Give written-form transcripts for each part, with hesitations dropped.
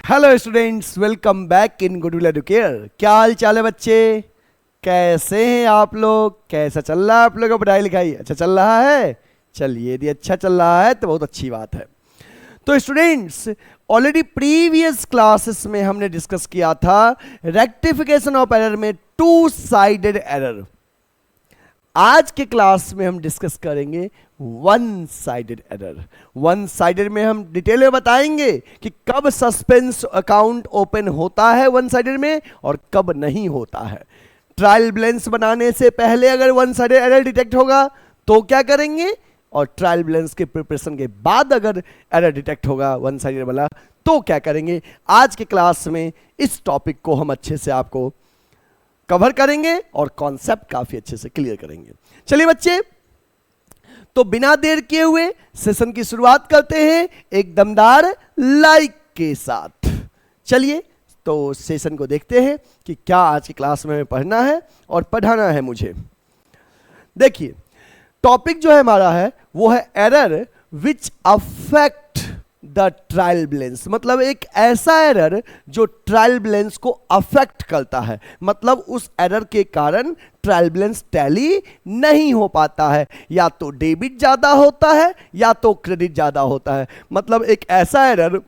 Hello students, welcome back in goodwill Educare. क्या हाल चाल है बच्चे? कैसे हैं आप लोग? कैसा चल रहा है आप लोगों का पढ़ाई लिखाई? अच्छा चल रहा है? चलिए, यदि अच्छा चल रहा है तो बहुत अच्छी बात है। तो स्टूडेंट्स, ऑलरेडी प्रीवियस क्लासेस में हमने डिस्कस किया था रेक्टिफिकेशन ऑफ एरर में टू साइडेड एरर। आज के क्लास में हम डिस्कस करेंगे one sided error. One sided में हम डिटेल में बताएंगे कि कब सस्पेंस अकाउंट ओपन होता है वन साइडेड में और कब नहीं होता है। ट्रायल बैलेंस बनाने से पहले अगर वन साइडेड एरर डिटेक्ट होगा तो क्या करेंगे, और ट्रायल बैलेंस के प्रिपरेशन के बाद अगर एरर डिटेक्ट होगा वन साइडेड वाला तो क्या करेंगे। आज के क्लास में इस टॉपिक को हम अच्छे से आपको कवर करेंगे और कॉन्सेप्ट काफी अच्छे से क्लियर करेंगे। चलिए बच्चे, तो बिना देर किए हुए सेशन की शुरुआत करते हैं एक दमदार लाइक के साथ। चलिए तो सेशन को देखते हैं कि क्या आज की क्लास में हमें पढ़ना है और पढ़ाना है मुझे। देखिए, टॉपिक जो है हमारा है वो है error which affect the trial balance. मतलब एक ऐसा एरर जो ट्रायल बैलेंस को अफेक्ट करता है, मतलब उस एरर के कारण ट्रायल बैलेंस टैली नहीं हो पाता है। या तो डेबिट ज्यादा होता है या तो क्रेडिट ज्यादा होता है। मतलब एक ऐसा एरर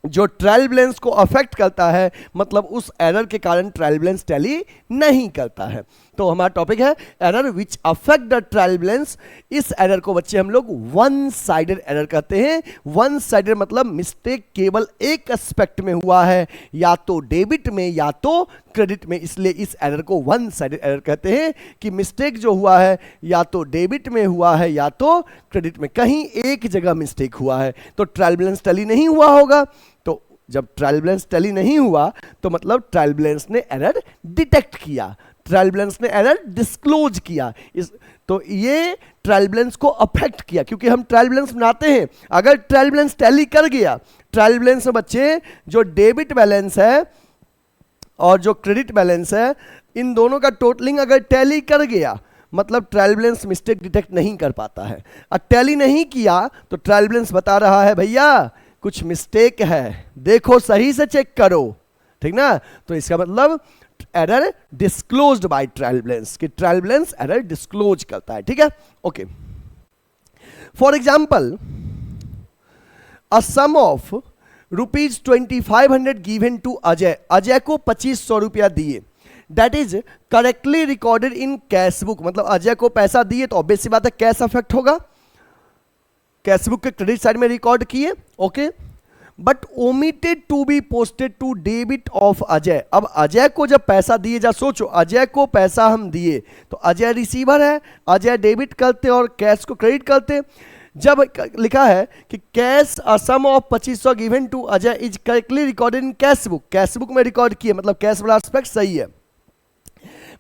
जो ट्रायल बैलेंस को अफेक्ट करता है, मतलब उस एरर के कारण ट्रायल बैलेंस टैली नहीं करता है। तो हमारा टॉपिक है error which affect the trial balance. इस एरर को बच्चे हम लोग वन साइडेड एरर कहते हैं। वन साइडेड मतलब मिस्टेक केवल एक एस्पेक्ट में हुआ है, या तो डेबिट में या तो क्रेडिट में, इसलिए इस एरर को वन साइडेड एरर कहते हैं कि मिस्टेक जो हुआ है या तो डेबिट में हुआ है या तो क्रेडिट में, कहीं एक जगह मिस्टेक हुआ है। तो ट्रायल बैलेंस टैली नहीं हुआ होगा। तो जब ट्रायल बैलेंस टैली नहीं हुआ तो मतलब ट्रायल बैलेंस ने एरर डिटेक्ट किया, ट्रायल बैलेंस ने एरर डिस्क्लोज किया। तो ये ट्रायल बैलेंस को अफेक्ट किया, क्योंकि हम ट्रायल बैलेंस बनाते हैं। अगर ट्रायल बैलेंस टैली कर गया, ट्रायल बैलेंस में बच्चे जो डेबिट बैलेंस है और जो क्रेडिट बैलेंस है, इन दोनों का टोटलिंग अगर टैली कर गया, मतलब ट्रायल बैलेंस मिस्टेक डिटेक्ट नहीं कर पाता है। और टैली नहीं किया तो ट्रायल बैलेंस बता रहा है भैया कुछ मिस्टेक है, देखो सही से चेक करो, ठीक ना। तो इसका मतलब error disclosed by trial balance, कि ट्रायल बैलेंस एरर डिस्क्लोज करता है, ठीक है। Okay, for example a sum of ₹2500 given to Ajay. Ajay को 2500 रुपया दिए, that is correctly recorded in cash book. मतलब अजय को पैसा दिए तो ऑब्वियस सी बात है कैश अफेक्ट होगा, कैश बुक के क्रेडिट साइड में रिकॉर्ड किए, okay. But omitted to be posted to debit of Ajay. अब अजय को जब पैसा दिए, जा सोचो अजय को पैसा हम दिए तो अजय रिसीवर है, अजय डेबिट करते और कैश को क्रेडिट करते। जब लिखा है कि cash a sum of 2500 given to Ajay is correctly recorded in cash book, cash book में रिकॉर्ड किए, मतलब कैश वाला एस्पेक्ट सही है।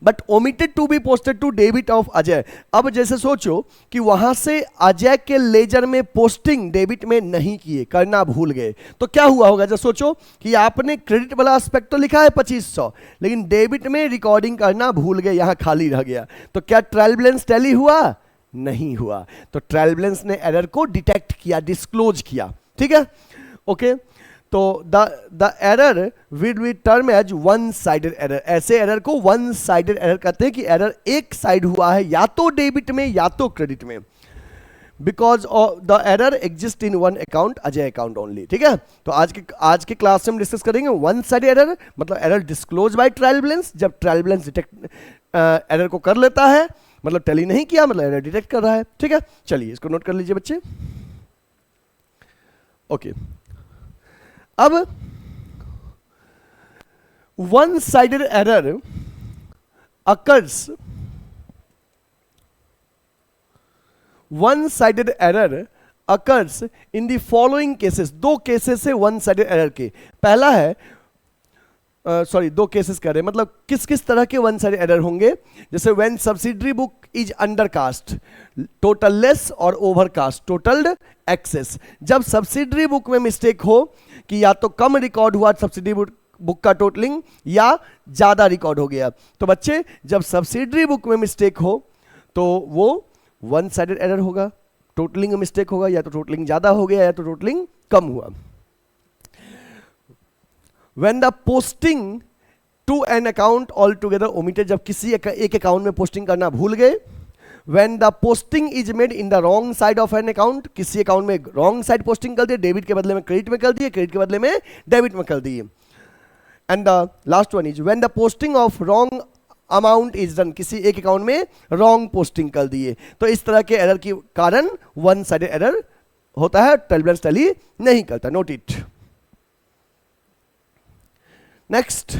But omitted to be posted to debit of Ajay. अब जैसे सोचो कि वहां से अजय के लेजर में पोस्टिंग डेबिट में नहीं किए, करना भूल गए, तो क्या हुआ होगा। जब सोचो कि आपने क्रेडिट वाला एस्पेक्ट तो लिखा है 2500, लेकिन डेबिट में रिकॉर्डिंग करना भूल गए, यहां खाली रह गया, तो क्या ट्रायल बैलेंस टैली हुआ? नहीं हुआ। तो ट्रायल बैलेंस ने एरर को डिटेक्ट किया, डिस्क्लोज किया, ठीक है, ओके। तो the error will be term as one sided error. ऐसे एरर को वन साइडेड एरर कहते हैं कि एरर एक साइड हुआ है, या तो डेबिट में या तो क्रेडिट में, because of the error exist in one account, Ajay account only, ठीक है। तो आज के क्लास में हम डिस्कस करेंगे वन साइडेड एरर, मतलब error disclose bye trial balance. जब ट्रायल बैलेंस डिटेक्ट एरर को कर लेता है, मतलब टैली नहीं किया, मतलब एरर डिटेक्ट कर रहा है, ठीक है। चलिए इसको नोट कर लीजिए बच्चे, ओके। अब one sided error occurs, one sided error occurs in the following cases. दो केसेस है वन साइडेड एरर के। पहला है दो केसेस कर रहे हैं, मतलब किस किस तरह के वन साइडेड एरर होंगे। जैसे when subsidiary book is undercast, total less और ओवरकास्ट, टोटल्ड एक्सेस। जब सब्सिडरी बुक में मिस्टेक हो कि या तो कम रिकॉर्ड हुआ सब्सिडरी बुक का टोटलिंग या ज्यादा रिकॉर्ड हो गया, तो बच्चे जब सब्सिडरी बुक में मिस्टेक हो तो वो वन साइडेड एरर होगा। टोटलिंग में मिस्टेक होगा, या तो टोटलिंग ज्यादा हो गया या तो टोटलिंग कम हुआ। When the posting to an account all together omitted, जब किसी एक अकाउंट में पोस्टिंग करना भूल गए। When the posting is made in the wrong side of an account, किसी अकाउंट में रॉन्ग साइड पोस्टिंग कर दिए, डेबिट के बदले में क्रेडिट में कर दिए, क्रेडिट के बदले में डेबिट में कर दिए। And the last one is when the posting of wrong amount is done, किसी एक अकाउंट में रॉन्ग पोस्टिंग कर दिए। तो इस तरह के एरर के कारण वन साइडेड एरर होता है, ट्रायल बैलेंस टैली नहीं करता। Note it. Next,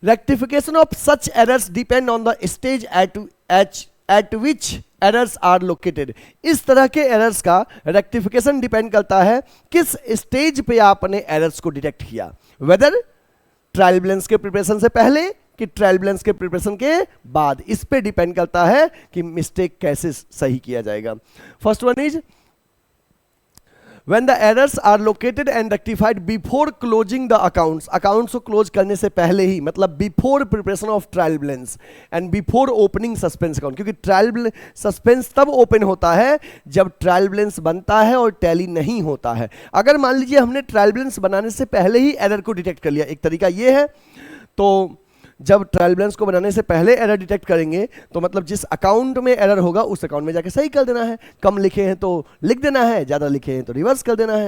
rectification of such errors depend on the stage at which errors are located। इस तरह के एरर्स का रेक्टिफिकेशन डिपेंड करता है किस स्टेज पे आपने एरर्स को डिटेक्ट किया, वेदर ट्रायल बैलेंस के प्रिपरेशन से पहले कि ट्रायल बैलेंस के प्रिपरेशन के बाद। इस पे डिपेंड करता है कि मिस्टेक कैसे सही किया जाएगा। First one is when the errors are located and rectified before closing the accounts, accounts को क्लोज करने से पहले ही, मतलब before preparation of trial balance and before opening suspense account, क्योंकि ट्रायल सस्पेंस तब ओपन होता है जब ट्रायल बैलेंस बनता है और टैली नहीं होता है। अगर मान लीजिए हमने ट्रायल बैलेंस बनाने से पहले ही एरर को डिटेक्ट कर लिया, एक तरीका ये है, तो जब ट्रायल बैलेंस को बनाने से पहले एरर डिटेक्ट करेंगे तो मतलब जिस अकाउंट में एरर होगा उस अकाउंट में जाके सही कर देना है। कम लिखे हैं तो लिख देना है, ज़्यादा लिखे हैं तो रिवर्स कर देना है।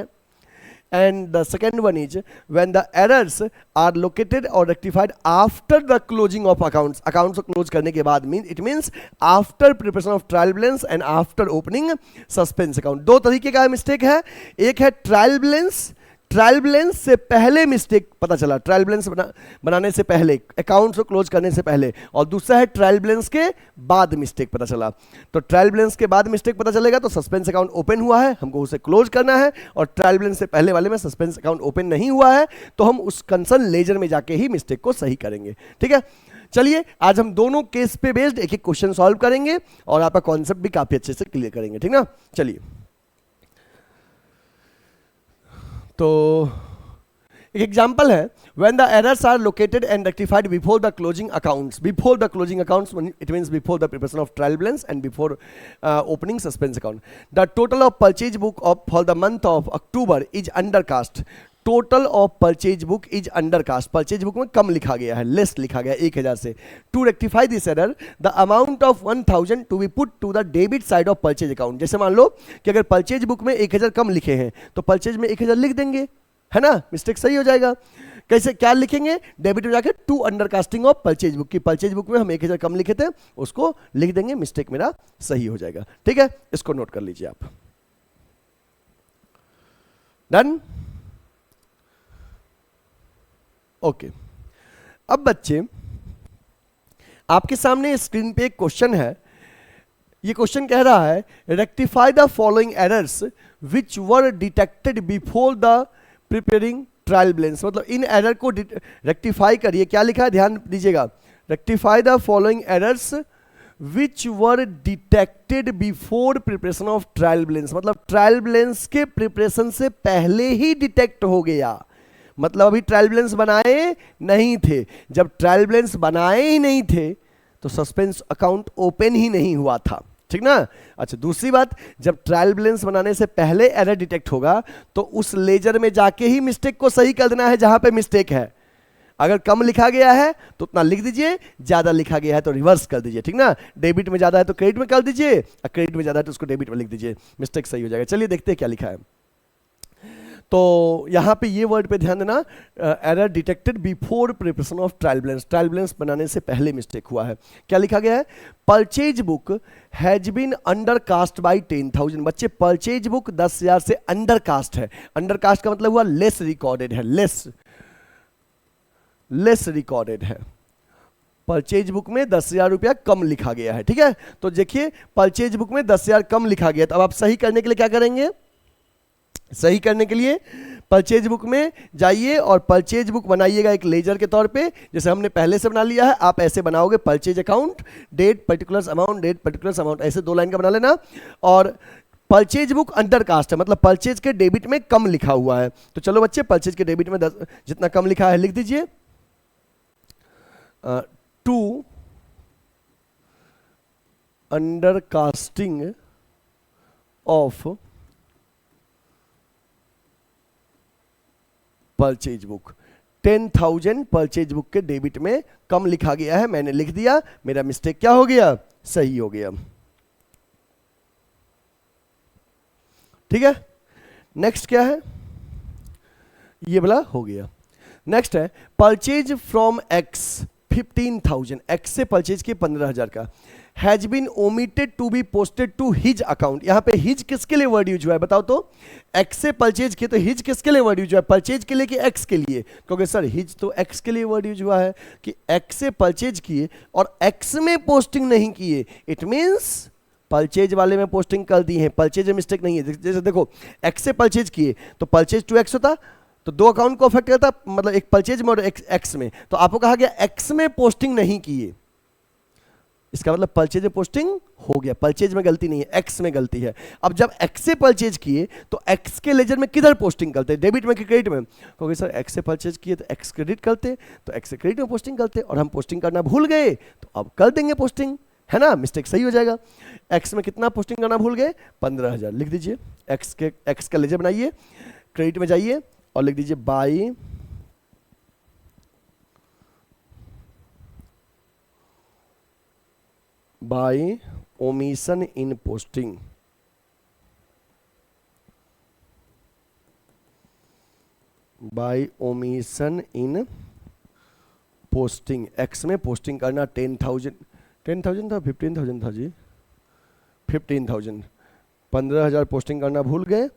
And the second one is when the errors are located और rectified after the closing of accounts, accounts को क्लोज करने के बाद, it means after preparation of trial balance and after opening suspense account. दो तरीके का मिस्टेक है, एक है ट्रायल बैलेंस से पहले मिस्टेक पता चला, ट्रायल बैलेंस बनाने से पहले, अकाउंट्स को क्लोज करने से पहले, और दूसरा है ट्रायल बैलेंस के बाद मिस्टेक पता चला। तो ट्रायल बैलेंस के बाद मिस्टेक पता चलेगा तो सस्पेंस अकाउंट ओपन हुआ है, हमको उसे क्लोज करना है, और ट्रायल बैलेंस से पहले वाले में सस्पेंस अकाउंट ओपन नहीं हुआ है तो हम उस कंसर्न लेजर में जाके ही मिस्टेक को सही करेंगे। ठीक है, चलिए आज हम दोनों केस पे बेस्ड एक एक क्वेश्चन सॉल्व करेंगे और आपका कॉन्सेप्ट भी काफी अच्छे से क्लियर करेंगे। ठीक ना, चलिए। तो एक एग्जाम्पल है, when the errors are located and rectified before the closing accounts, it means before the preparation of trial balance and before opening suspense account, the total of purchase book for the month of October is undercast। Total of purchase book is undercast, purchase book में कम लिखा गया है, less लिखा गया 1000 से। To rectify this error the amount of 1000 to be put to the debit side of purchase account. जैसे मान लो कि अगर परचेज बुक में 1000 कम लिखे हैं तो परचेज में 1000 लिख देंगे, है ना, मिस्टेक सही हो जाएगा। कैसे, क्या लिखेंगे, डेबिट में जाकर to undercasting of purchase book की, परचेज बुक में हम 1000 कम लिखे थे उसको लिख देंगे, मिस्टेक मेरा सही हो जाएगा। ठीक है, इसको नोट कर लीजिए आप। Done, okay. अब बच्चे आपके सामने स्क्रीन पे एक क्वेश्चन है, ये क्वेश्चन कह रहा है rectify the following errors which were detected before the preparing trial balance. मतलब इन एरर को रेक्टिफाई करिए, क्या लिखा है ध्यान दीजिएगा, rectify the following errors which were detected before preparation of trial balance. मतलब ट्रायल बैलेंस के प्रिपरेशन से पहले ही डिटेक्ट हो गया, मतलब अभी ट्रायल बैलेंस बनाए नहीं थे। जब ट्रायल बैलेंस बनाए ही नहीं थे तो सस्पेंस अकाउंट ओपन ही नहीं हुआ था। ठीक ना। अच्छा, दूसरी बात, जब ट्रायल बैलेंस बनाने से पहले एरर डिटेक्ट होगा तो उस लेजर में जाके ही मिस्टेक को सही कर देना है जहां पे मिस्टेक है। अगर कम लिखा गया है तो उतना लिख दीजिए, ज्यादा लिखा गया है तो रिवर्स कर दीजिए। ठीक ना, डेबिट में ज्यादा है तो क्रेडिट में कर दीजिए, और क्रेडिट में ज्यादा है तो उसको डेबिट में लिख दीजिए, मिस्टेक सही हो जाएगा। चलिए देखते हैं क्या लिखा है। तो यहाँ पे ये वर्ड पे ध्यान देना, error detected before preparation of trial balance, trial balance बनाने से पहले मिस्टेक हुआ है। क्या लिखा गया है, purchase book has been undercast by 10,000। बच्चे परचेज बुक 10,000 से अंडर कास्ट है। अंडर कास्ट का मतलब हुआ लेस रिकॉर्डेड है, लेस रिकॉर्डेड है। परचेज बुक में 10,000 रुपया कम लिखा गया है। ठीक है, तो देखिए परचेज बुक में 10,000 कम लिखा गया, तो अब आप सही करने के लिए क्या करेंगे, सही करने के लिए परचेज बुक में जाइए और परचेज बुक बनाइएगा एक लेजर के तौर पे, जैसे हमने पहले से बना लिया है। आप ऐसे बनाओगे, purchase account date particulars amount, date particulars amount, ऐसे 2 लाइन का बना लेना। और परचेज बुक अंडर कास्ट है, मतलब परचेज के डेबिट में कम लिखा हुआ है। तो चलो बच्चे परचेज के डेबिट में जितना कम लिखा है लिख दीजिए, to undercasting of purchase book. 10,000 purchase book के डेबिट में कम लिखा गया है, मैंने लिख दिया, मेरा मिस्टेक क्या हो गया, सही हो गया। ठीक है, नेक्स्ट क्या है, ये वाला हो गया। नेक्स्ट है परचेज फ्रॉम एक्स 15,000, एक्स से परचेज किए 15,000 का, has been omitted to be posted to his account. यहां पे हिज किसके लिए वर्ड यूज हुआ है बताओ तो, एक्स से परचेज किए तो हिज किसके लिए वर्ड यूज हुआ है, परचेज के लिए कि एक्स के लिए, क्योंकि सर हिज तो एक्स के लिए वर्ड यूज हुआ है कि एक्स से परचेज किए और एक्स में पोस्टिंग नहीं किए, इट मीन्स परचेज वाले में पोस्टिंग कर दी है, परचेज में मिस्टेक नहीं है। जैसे देखो एक्स से परचेज किए तो परचेज टू एक्स होता, तो दो अकाउंट को अफेक्ट करता, मतलब एक परचेज में और एक्स में, तो आपको कहा गया एक्स में पोस्टिंग नहीं किए, इसका मतलब परचेज में पोस्टिंग हो गया, परचेज में गलती नहीं है, एक्स में गलती है। अब जब एक्स से परचेज किए तो एक्स के लेजर में किधर पोस्टिंग करते हैं, डेबिट में कि क्रेडिट में, क्योंकि सर एक्स से परचेज किए तो एक्स क्रेडिट करते, तो एक्स से क्रेडिट में पोस्टिंग करते, और हम पोस्टिंग करना भूल गए तो अब कर देंगे पोस्टिंग, है ना, मिस्टेक सही हो जाएगा। एक्स में कितना पोस्टिंग करना भूल गए, 15,000 लिख दीजिए, एक्स का लेजर बनाइए, क्रेडिट में जाइए और लिख दीजिए by omission in posting, by omission in posting, X में पोस्टिंग करना 10,000 था 15,000 था जी, 15,000, 15,000 पोस्टिंग करना भूल गए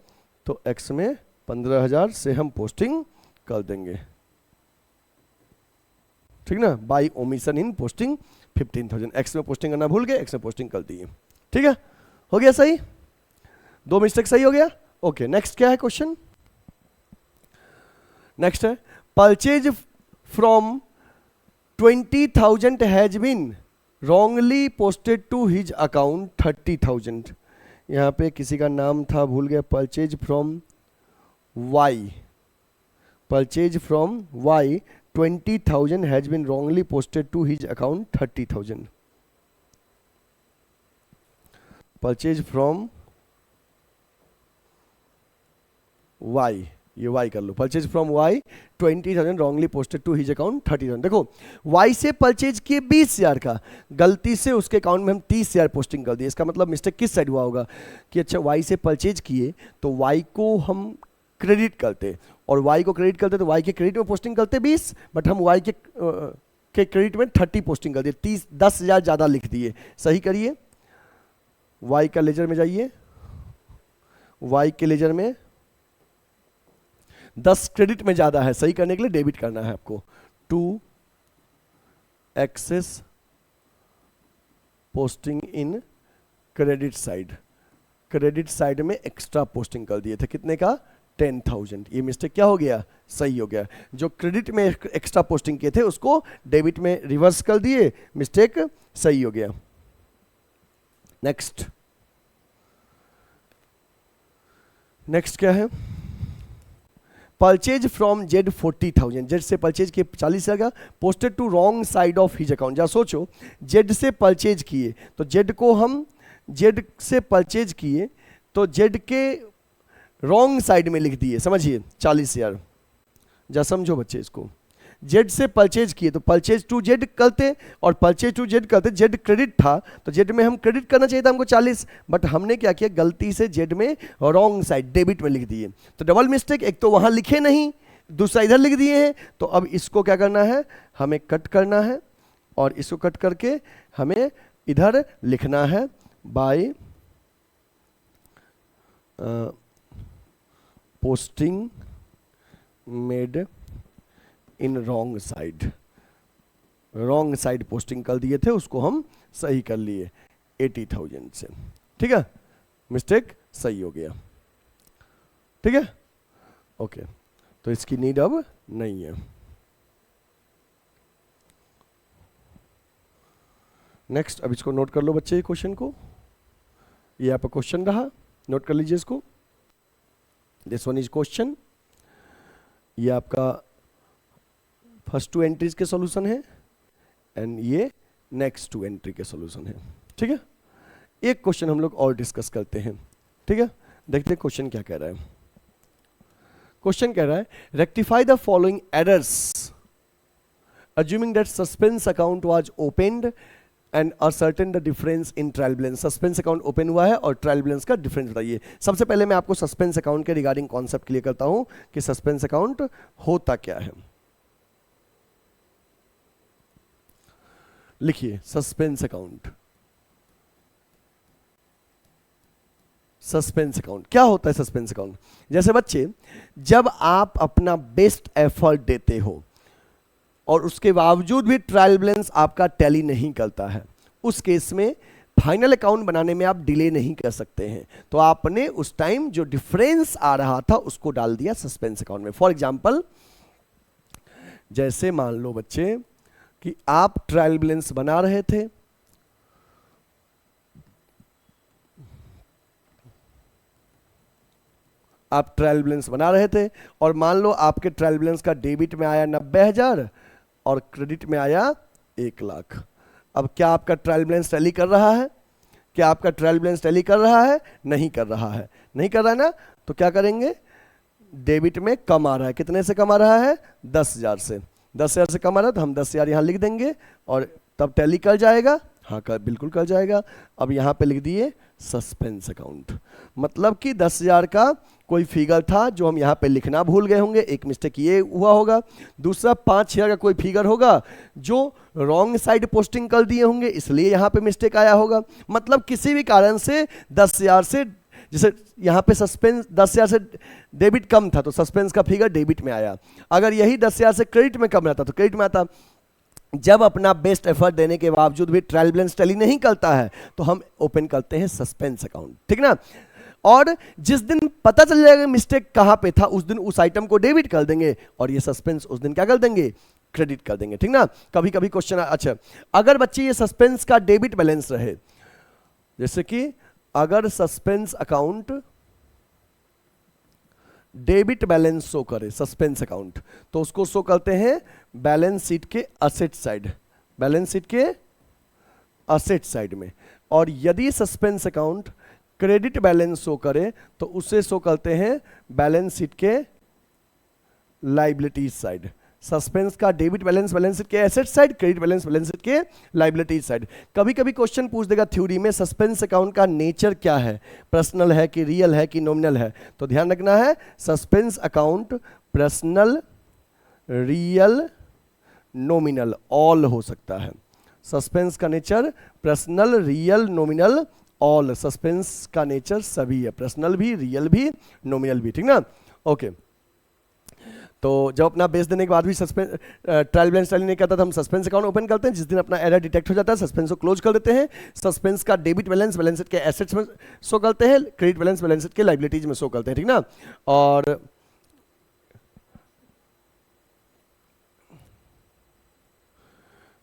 तो एक्स में 15,000 से हम पोस्टिंग कर देंगे, ठीक ना, by omission in posting 15,000, X में पोस्टिंग करना भूल गए, एक्स में पोस्टिंग कर दिए, ठीक है, हो गया सही, दो मिस्टेक सही हो गया। ओके, नेक्स्ट क्या है क्वेश्चन, नेक्स्ट है purchase from 20,000 has been wrongly posted to his account 30,000, यहाँ पे किसी का नाम था भूल गया, purchase from Y, purchase from Y 20,000 has been wrongly posted to his account 30,000, purchase from Y, ये वाई कर लो, purchase from Y 20,000 wrongly posted to his account 30,000। देखो वाई से परचेज किए 20,000 का, गलती से उसके अकाउंट में हम 30,000 पोस्टिंग कर दिए, इसका मतलब मिस्टेक किस साइड हुआ होगा कि अच्छा वाई से परचेज किए तो वाई को हम क्रेडिट करते, और वाई को क्रेडिट करते तो वाई के क्रेडिट में पोस्टिंग करते 20, बट हम वाई के क्रेडिट में 30 पोस्टिंग कर दिए, 10,000 ज़्यादा लिख दिए, सही करिए, वाई का लेजर में जाइए, वाई के लेजर में 10 क्रेडिट में ज़्यादा है, सही करने के लिए डेबिट करना है आपको, to excess posting in credit side, credit side में एक्स्ट्रा पोस्टिंग कर दिए थे, कितने का 10,000, ये मिस्टेक क्या हो गया, सही हो गया, जो क्रेडिट में एक्स्ट्रा पोस्टिंग किए थे उसको डेबिट में रिवर्स कर दिए, मिस्टेक सही हो गया। नेक्स्ट, नेक्स्ट क्या है, परचेज फ्रॉम जेड 40,000, जेड से परचेज किए 40,000 का, posted to wrong side of his account, जरा सोचो जेड से परचेज किए तो जेड को हम, जेड से परचेज किए तो जेड के रॉन्ग साइड में लिख दिए, समझिए 40,000, जरा समझो बच्चे इसको, जेड से परचेज किए तो परचेज टू जेड करते, और परचेज टू जेड करते, जेड क्रेडिट था तो जेड में हम क्रेडिट करना चाहिए था हमको 40, बट हमने क्या किया गलती से जेड में रॉन्ग साइड डेबिट में लिख दिए, तो डबल मिस्टेक, एक तो वहां लिखे नहीं, दूसरा इधर लिख दिए हैं, तो अब इसको क्या करना है, हमें कट करना है, और इसको कट करके हमें इधर लिखना है by posting made in wrong side, wrong side posting कर दिए थे, उसको हम सही कर लिए 80,000 से, ठीक है, मिस्टेक सही हो गया, ठीक है, ओके, तो इसकी नीड अब नहीं है। नेक्स्ट, अब इसको नोट कर लो बच्चे, क्वेश्चन को, ये आपका क्वेश्चन रहा, नोट कर लीजिए इसको, दिस वन इज क्वेश्चन, ये आपका फर्स्ट 2 एंट्रीज के सॉल्यूशन है, एंड ये नेक्स्ट 2 एंट्री के सॉल्यूशन है, ठीक है। एक क्वेश्चन हम लोग और डिस्कस करते हैं, ठीक है, देखते हैं क्वेश्चन क्या कह रहा है। क्वेश्चन कह रहा है rectify the following errors assuming that suspense account was opened and ascertain the difference in trial balance। Suspense account open हुआ है और ट्रायल बैलेंस का डिफरेंस बताइए। सबसे पहले मैं आपको सस्पेंस अकाउंट के रिगार्डिंग कॉन्सेप्ट क्लियर करता हूं कि सस्पेंस अकाउंट होता क्या है। लिखिए सस्पेंस अकाउंट। सस्पेंस अकाउंट क्या होता है? सस्पेंस अकाउंट जैसे बच्चे, जब आप अपना बेस्ट एफर्ट देते हो और उसके बावजूद भी ट्रायल बैलेंस आपका टैली नहीं करता है, उस केस में फाइनल अकाउंट बनाने में आप डिले नहीं कर सकते हैं। तो आपने उस टाइम जो डिफरेंस आ रहा था उसको डाल दिया सस्पेंस अकाउंट में। फॉर एग्जांपल, जैसे मान लो बच्चे कि आप ट्रायल बैलेंस बना रहे थे, आप ट्रायल बैलेंस बना रहे थे और मान लो आपके ट्रायल बैलेंस का डेबिट में आया 90,000 और क्रेडिट में आया 1 लाख। अब क्या आपका ट्रायल बैलेंस टैली कर रहा है? क्या आपका ट्रायल बैलेंस टैली कर रहा है? नहीं कर रहा है। नहीं कर रहा है ना, तो क्या करेंगे? डेबिट में कम आ रहा है। कितने से कम आ रहा है? 10,000 से। 10,000 से कम आ रहा है तो हम 10,000 यहां लिख देंगे और तब टैली कर जाएगा। हाँ कर, बिल्कुल कर जाएगा। अब यहां पे लिख दिए सस्पेंस अकाउंट, मतलब कि 10,000 का कोई फिगर था जो हम यहाँ पे लिखना भूल गए होंगे, एक मिस्टेक ये हुआ होगा। दूसरा 5,000 का कोई फिगर होगा जो रॉन्ग साइड पोस्टिंग कर दिए होंगे, इसलिए यहाँ पे मिस्टेक आया होगा। मतलब किसी भी कारण से 10,000 से, जैसे यहाँ पे सस्पेंस 10,000 से डेबिट कम था तो सस्पेंस का फिगर डेबिट में आया। अगर यही 10,000 से क्रेडिट में कम रहता तो क्रेडिट में आता। जब अपना बेस्ट एफर्ट देने के बावजूद भी ट्रायल बैलेंस टैली नहीं करता है तो हम ओपन करते हैं सस्पेंस अकाउंट, ठीक ना। और जिस दिन पता चल जाएगा मिस्टेक कहां पे था, उस दिन उस आइटम को डेबिट कर देंगे और ये सस्पेंस उस दिन क्या कर देंगे? क्रेडिट कर देंगे, ठीक ना। कभी कभी क्वेश्चन, अच्छा अगर बच्चे ये सस्पेंस का डेबिट बैलेंस रहे, जैसे कि अगर suspense account debit balance show करे, सस्पेंस अकाउंट, तो उसको शो करते हैं बैलेंस शीट के असेट साइड, बैलेंस शीट के असेट साइड में। और यदि suspense account credit balance show करे तो उसे शो करते हैं बैलेंस शीट के लाइबिलिटीज साइड। सस्पेंस का डेबिट बैलेंस बैलेंस शीट के asset side, credit balance balance sheet के लाइबिलिटीज साइड। कभी कभी क्वेश्चन पूछ देगा थ्योरी में सस्पेंस अकाउंट का नेचर क्या है, पर्सनल है कि रियल है कि नॉमिनल है। तो ध्यान रखना है suspense account personal, real, nominal all हो सकता है। सस्पेंस का nature personal, real, nominal all. Suspense का नेचर सभी है, पर्सनल भी, रियल भी, नॉमिनल भी, ठीक ना। ओके, तो जब अपना बेस देने के बाद भी सस्पेंस ट्रायल बैलेंस टैली नहीं करता था, हम सस्पेंस अकाउंट ओपन करते हैं। जिस दिन अपना एरर डिटेक्ट हो जाता है सस्पेंस को क्लोज कर देते हैं। सस्पेंस का डेबिट बैलेंस बैलेंस शीट के एसेट्स में शो करते हैं, क्रेडिट बैलेंस बैलेंस शीट के लाइबिलिटीज में शो करते हैं, ठीक ना। और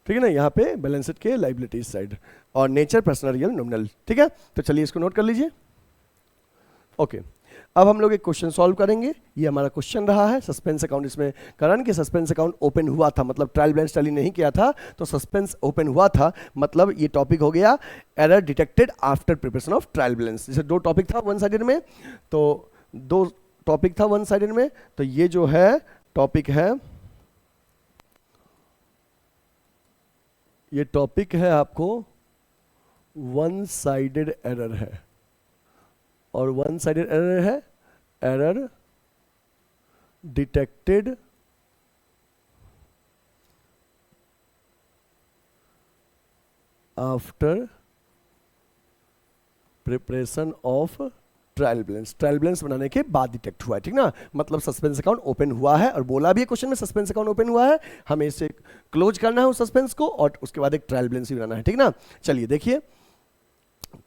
ठीक है ना, यहाँ पे बैलेंस शीट के लाइबिलिटीज साइड और नेचर पर्सनल, रियल, नॉमिनल, ठीक है। तो चलिए इसको नोट कर लीजिए। ओके, अब हम लोग एक क्वेश्चन सॉल्व करेंगे। ये हमारा क्वेश्चन रहा है सस्पेंस अकाउंट, इसमें कारण कि सस्पेंस अकाउंट ओपन हुआ था, मतलब ट्रायल बैलेंस टैली नहीं किया था तो सस्पेंस ओपन हुआ था, मतलब ये टॉपिक हो गया error detected after preparation of trial balance. जैसे 2 टॉपिक था वन साइडेड में, तो 2 टॉपिक था वन साइडेड में, तो ये जो है टॉपिक है, ये टॉपिक है आपको वन साइडेड एरर है। और वन साइडेड एरर है error detected after preparation of trial balance. Trial balance बनाने के बाद डिटेक्ट हुआ है, ठीक ना। मतलब सस्पेंस अकाउंट ओपन हुआ है और बोला भी है क्वेश्चन में सस्पेंस अकाउंट ओपन हुआ है, हमें इसे क्लोज करना है उस सस्पेंस को और उसके बाद एक ट्रायल बैलेंस भी बनाना है, ठीक ना। चलिए देखिए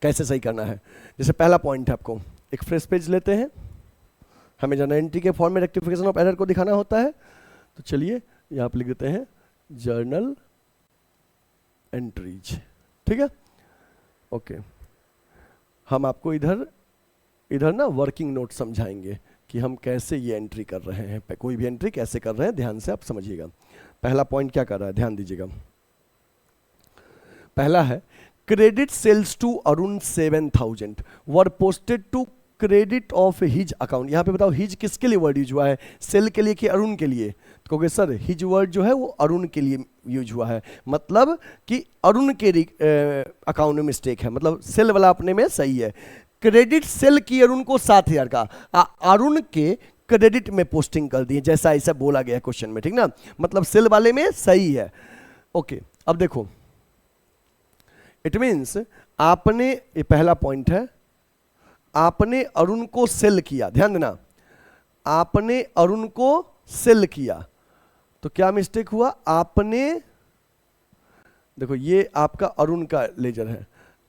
कैसे सही करना है। जैसे पहला पॉइंट है, आपको एक फ्रेश पेज लेते हैं, हमें जर्नल एंट्री के फॉर्म में रेक्टिफिकेशन ऑफ एरर को दिखाना होता है। तो चलिए यहाँ पे लिख देते हैं जर्नल एंट्रीज, ठीक है। ओके, हम आपको इधर ना वर्किंग नोट समझाएंगे कि हम कैसे ये एंट्री कर रहे हैं, कोई भी एंट्री कैसे कर रहे हैं, ध्यान से आप समझिएगा। पहला पॉइंट क्या कर रहा है, ध्यान दीजिएगा। पहला है credit sales to Arun 7,000 were posted to credit of his account. यहाँ पे बताओ हिज किसके लिए वर्ड यूज हुआ है, सेल के लिए कि अरुण के लिए? तो कहोगे सर हिज वर्ड जो है वो अरुण के लिए यूज हुआ है, मतलब कि अरुण के अकाउंट में मिस्टेक है, मतलब सेल वाला अपने में सही है। क्रेडिट सेल की अरुण को 7,000 का, अरुण के क्रेडिट में पोस्टिंग कर दी, जैसा ऐसा बोला गया है क्वेश्चन में, ठीक ना, मतलब सेल वाले में सही है। ओके अब देखो, इट मीन्स आपने, ये पहला पॉइंट है, आपने अरुण को सेल किया, ध्यान देना, आपने अरुण को सेल किया, तो क्या मिस्टेक हुआ, आपने, देखो ये आपका अरुण का लेजर है,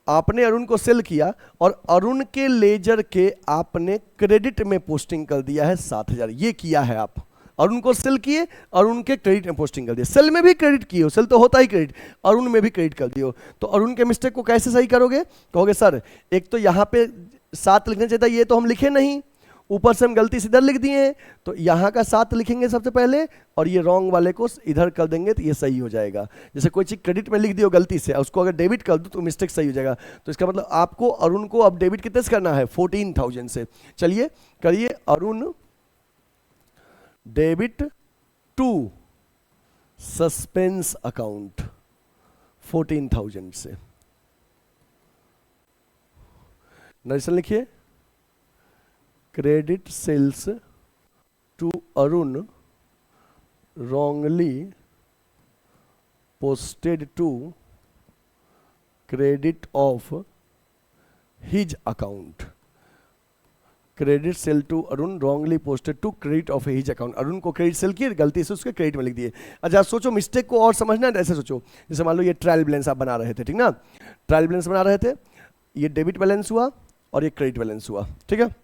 आपने अरुण को सेल किया और अरुण के लेजर के आपने क्रेडिट में पोस्टिंग कर दिया है 7,000, ये किया है आप, अरुण को सेल किए, अरुण के क्रेडिट में पोस्टिंग कर दिए, सेल में भी क्रेडिट किए हो, सेल तो होता ही क्रेडिट, अरुण में भी क्रेडिट कर दियो, तो अरुण के मिस्टेक को कैसे सही करोगे? कहोगे सर एक तो यहाँ पे 7 लिखना चाहिए था, ये तो हम लिखे नहीं, ऊपर से हम गलती से इधर लिख दिए हैं, तो यहाँ का 7 लिखेंगे सबसे पहले और ये रॉन्ग वाले को इधर कर देंगे तो ये सही हो जाएगा। जैसे कोई चीज़ क्रेडिट में लिख दियो गलती से, उसको अगर डेबिट कर दो तो मिस्टेक सही हो जाएगा, तो इसका मतलब आपको अरुण को अब डेबिट कितने से करना है, 14,000 से। चलिए करिए, Arun debit to suspense account 14,000 से। नरेशन लिखिए, credit sales to Arun wrongly posted to credit of his account। Credit sale to Arun wrongly posted to credit of his account, Arun को क्रेडिट सेल किए, गलती से उसके क्रेडिट में लिख दिए। अच्छा सोचो, मिस्टेक को और समझना है, ऐसे सोचो, जैसे मान लो ये ट्रायल बैलेंस आप बना रहे थे, ठीक ना, ट्रायल बैलेंस बना रहे थे, ये डेबिट बैलेंस हुआ और ये क्रेडिट बैलेंस हुआ, ठीक है।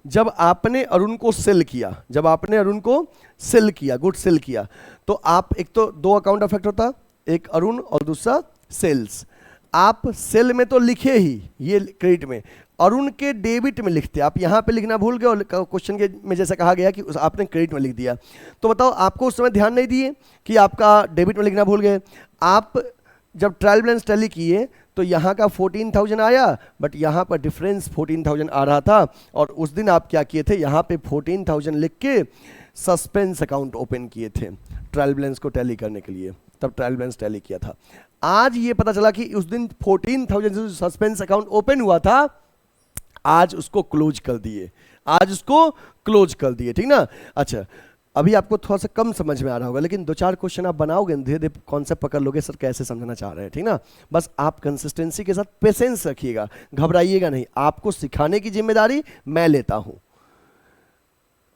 जब आपने अरुण को सेल किया, जब आपने अरुण को सेल किया, गुड सेल किया, तो आप, एक तो 2 अकाउंट अफेक्ट होता, एक अरुण और दूसरा सेल्स। आप सेल में तो लिखे ही ये क्रेडिट में, अरुण के डेबिट में लिखते, आप यहाँ पे लिखना भूल गए और क्वेश्चन के में जैसा कहा गया कि आपने क्रेडिट में लिख दिया, तो बताओ आपको उस समय ध्यान नहीं दिए कि आपका डेबिट में लिखना भूल गए। आप जब ट्रायल बैलेंस टैली किए तो यहाँ का 14,000 आया, बट यहाँ पर डिफरेंस 14,000 आ रहा था, और उस दिन आप क्या किए थे, यहाँ पे 14,000 लिख के सस्पेंस अकाउंट ओपन किए थे ट्रायल बैलेंस को टैली करने के लिए, तब ट्रायल बैलेंस टैली किया था। आज ये पता चला कि उस दिन 14,000 जो सस्पेंस अकाउंट ओपन हुआ था, आज उसको क्लोज कर दिए, आज उसको क्लोज कर दिए, ठीक ना। अच्छा अभी आपको थोड़ा सा कम समझ में आ रहा होगा, लेकिन 2-4 क्वेश्चन आप बनाओगे, धीरे धीरे कॉन्सेप्ट पकड़ लोगे, सर कैसे समझना चाह रहे हैं, ठीक ना। बस आप कंसिस्टेंसी के साथ पेशेंस रखिएगा, घबराइएगा नहीं, आपको सिखाने की जिम्मेदारी मैं लेता हूं।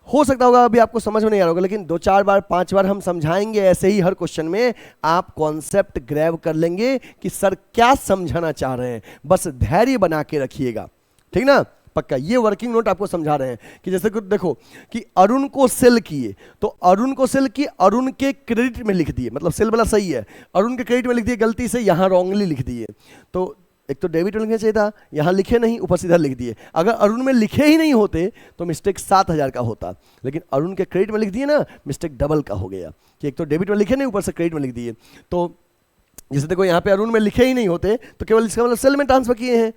हो सकता होगा अभी आपको समझ में नहीं आ रहा होगा, लेकिन 2-4 बार 5 बार हम समझाएंगे ऐसे ही, हर क्वेश्चन में आप कॉन्सेप्ट ग्रैब कर लेंगे कि सर क्या समझाना चाह रहे हैं, बस धैर्य बना के रखिएगा, ठीक ना, पक्का। ये वर्किंग नोट आपको समझा रहे हैं कि जैसे कि देखो कि अरुण को सेल किए, तो अरुण को सेल किए, अरुण के क्रेडिट में लिख दिए, मतलब सेल वाला सही है, अरुण के क्रेडिट में लिख दिए, गलती से यहाँ रॉन्गली लिख दिए, तो एक तो डेबिट में लिखना चाहिए था, यहाँ लिखे नहीं, ऊपर सीधा लिख दिए। अगर अरुण में लिखे ही नहीं होते तो मिस्टेक 7,000 का होता, लेकिन अरुण के क्रेडिट में लिख दिए ना, मिस्टेक डबल का हो गया कि एक तो डेबिट में लिखे नहीं, ऊपर से क्रेडिट में लिख दिए। तो जैसे देखो यहाँ पे अरुण में लिखे ही नहीं होते तो केवल इसका मतलब सेल में ट्रांसफर किए हैं,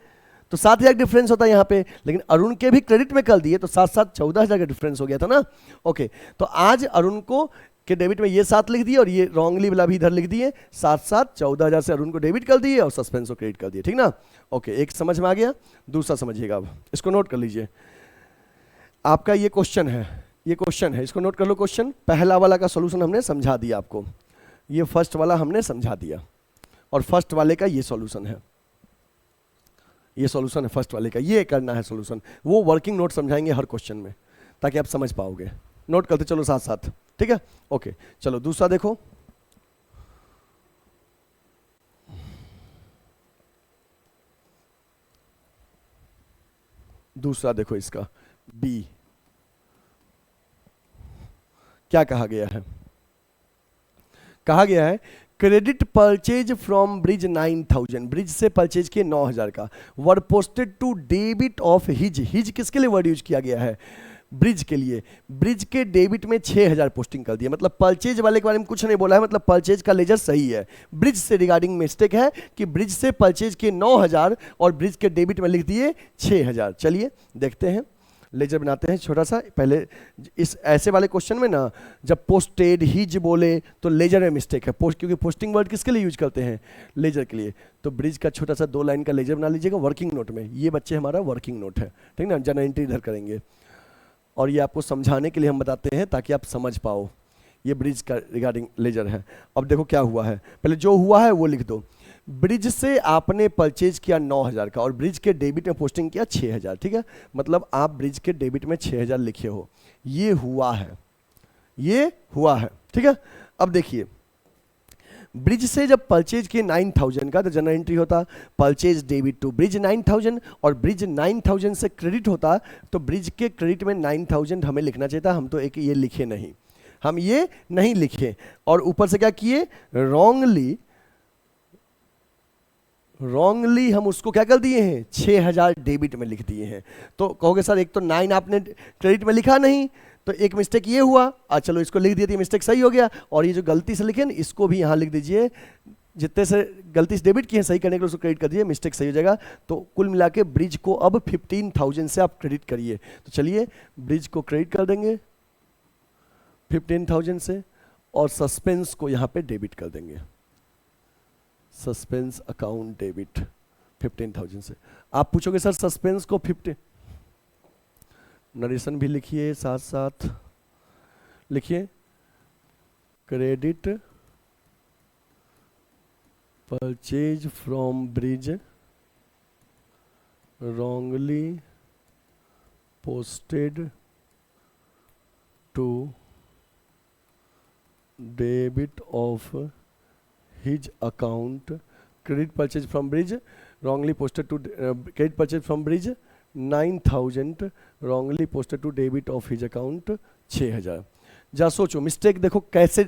तो 7,000 डिफरेंस होता है यहाँ पे, लेकिन अरुण के भी क्रेडिट में कर दिए तो 7-7 14,000 का डिफरेंस हो गया था ना। ओके, तो आज अरुण को के डेबिट में ये 7 लिख दिए और ये रॉन्गली वाला भी इधर लिख दिए, 7-7 14,000 से अरुण को डेबिट कर दिए और सस्पेंस को क्रेडिट कर दिए, ठीक ना। ओके, एक समझ में आ गया। दूसरा समझिएगा, अब इसको नोट कर लीजिए, आपका ये क्वेश्चन है, ये क्वेश्चन है, इसको नोट कर लो। क्वेश्चन पहला वाला का सोल्यूशन हमने समझा दिया आपको, ये फर्स्ट वाला हमने समझा दिया, और फर्स्ट वाले का ये सॉल्यूशन है, ये सॉल्यूशन है फर्स्ट वाले का, ये करना है सॉल्यूशन। वो वर्किंग नोट समझाएंगे हर क्वेश्चन में ताकि आप समझ पाओगे। नोट करते चलो साथ साथ, ठीक है। ओके चलो दूसरा देखो, दूसरा देखो, इसका बी क्या कहा गया है, कहा गया है credit purchase from Brij 9,000, Brij से परचेज किए 9,000 का, were posted to debit of his, his किसके लिए वर्ड यूज किया गया है, ब्रिज के लिए, ब्रिज के डेबिट में 6000 पोस्टिंग कर दिया, मतलब परचेज वाले के बारे में कुछ नहीं बोला है, मतलब परचेज का लेजर सही है। ब्रिज से रिगार्डिंग मिस्टेक है कि ब्रिज से परचेज के 9000 और ब्रिज के डेबिट में लिख दिए 6000। चलिए देखते हैं, लेजर बनाते हैं छोटा सा। पहले इस ऐसे वाले क्वेश्चन में ना जब पोस्टेड हिज बोले तो लेजर में मिस्टेक है, क्योंकि पोस्टिंग वर्ड किसके लिए यूज करते हैं, लेजर के लिए। तो ब्रिज का छोटा सा 2 लाइन का लेजर बना लीजिएगा वर्किंग नोट में। ये बच्चे हमारा वर्किंग नोट है, ठीक ना, जनरल एंट्री इधर करेंगे। और ये आपको समझाने के लिए हम बताते हैं ताकि आप समझ पाओ। ये ब्रिज का रिगार्डिंग लेजर है। अब देखो क्या हुआ है, पहले जो हुआ है वो लिख दो। ब्रिज से आपने परचेज किया 9000 का और ब्रिज के डेबिट में पोस्टिंग किया 6000, ठीक है, मतलब आप ब्रिज के डेबिट में 6000 लिखे हो, ये हुआ है, ये हुआ है, ठीक है। अब देखिए, ब्रिज से जब परचेज किए 9000 का तो जनरल एंट्री होता परचेज डेबिट टू ब्रिज 9000, और ब्रिज 9000 से क्रेडिट होता तो ब्रिज के क्रेडिट में 9000 हमें लिखना चाहिए था, हम तो एक ये लिखे नहीं, हम ये नहीं लिखे। और ऊपर से क्या किए, रॉन्गली हम उसको क्या कर दिए हैं, 6000 डेबिट में लिख दिए हैं। तो कहोगे सर एक तो 9 आपने क्रेडिट में लिखा नहीं, तो एक मिस्टेक ये हुआ, चलो इसको लिख दिया तो मिस्टेक सही हो गया। और ये जो गलती से लिखे ना इसको भी यहाँ लिख दीजिए, जितने से गलती से डेबिट किए हैं सही करने के लिए उसको क्रेडिट कर दिए, मिस्टेक सही हो जाएगा। तो कुल मिला के ब्रिज को अब 15000 से आप क्रेडिट करिए। तो चलिए ब्रिज को क्रेडिट कर देंगे 15000 से, और सस्पेंस को यहाँ पे डेबिट कर देंगे, सस्पेंस अकाउंट डेबिट 15000 से। आप पूछोगे सर सस्पेंस को 50, नरेशन भी लिखिए साथ साथ, लिखिए credit purchase from bridge wrongly posted to debit of his account, credit purchase from bridge wrongly posted to credit purchase from bridge 9000 wrongly posted to debit of his account 6000। जा सोचो mistake देखो कैसे,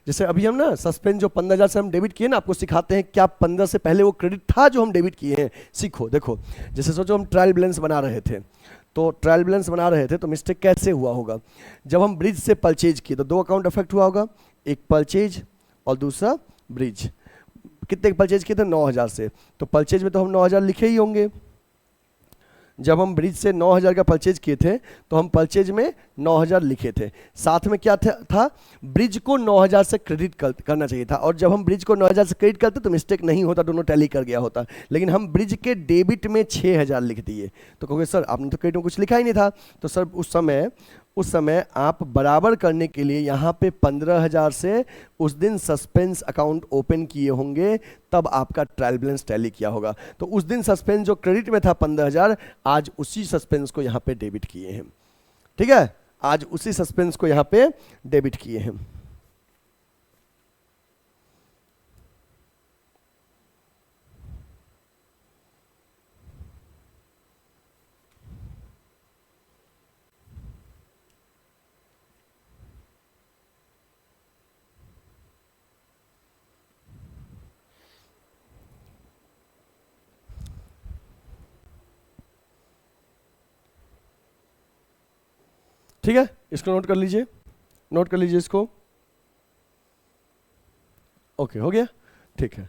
जैसे अभी हम ना सस्पेंस जो 15000 से हम डेबिट किए ना, आपको सिखाते हैं क्या 15 से पहले वो क्रेडिट था जो हम डेबिट किए हैं, सीखो। देखो जैसे सोचो हम ट्रायल बैलेंस बना रहे थे, तो ट्रायल बैलेंस बना रहे थे तो मिस्टेक कैसे हुआ होगा, जब हम ब्रिज से परचेज किए तो 2 अकाउंट अफेक्ट हुआ होगा, एक परचेज और दूसरा ब्रिज। कितने परचेज किए थे, 9000 से, तो परचेज में तो हम 9000 लिखे ही होंगे। जब हम ब्रिज से 9000 का परचेज किए थे तो हम परचेज में 9000 लिखे थे, साथ में क्या था ब्रिज को 9000 से क्रेडिट करना चाहिए था, और जब हम ब्रिज को 9000 से क्रेडिट करते तो मिस्टेक नहीं होता, दोनों टैली कर गया होता, लेकिन हम ब्रिज के डेबिट में 6000 लिख दिए। तो कहोगे सर आपने तो क्रेडिट में कुछ लिखा ही नहीं था, तो सर उस समय आप बराबर करने के लिए यहाँ पे 15000 से उस दिन सस्पेंस अकाउंट ओपन किए होंगे, तब आपका ट्रायल बैलेंस टैली किया होगा। तो उस दिन सस्पेंस जो क्रेडिट में था 15000, आज उसी सस्पेंस को यहाँ पे डेबिट किए हैं, ठीक है, आज उसी सस्पेंस को यहाँ पे डेबिट किए हैं। ठीक है, इसको नोट कर लीजिए, नोट कर लीजिए इसको। ओके हो गया, ठीक है।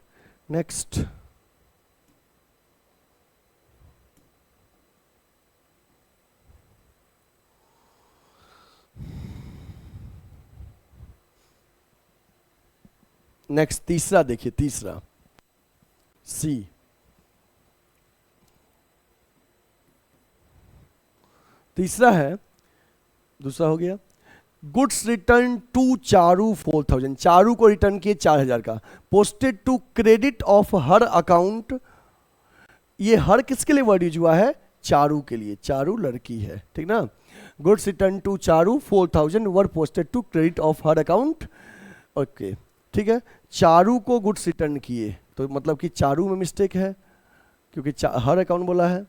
नेक्स्ट तीसरा देखिए, तीसरा सी, तीसरा है, दूसरा हो गया goods return to Charu 4000, Charu को रिटर्न किए 4000 का, posted to credit of her account. ये हर किसके लिए वर्ड यूज हुआ है, चारू के लिए, चारू लड़की है, ठीक ना। Goods return to Charu 4000 were posted to credit of her account, okay ठीक है। चारू को गुड्स रिटर्न किए तो मतलब कि चारू में मिस्टेक है, क्योंकि हर अकाउंट बोला है।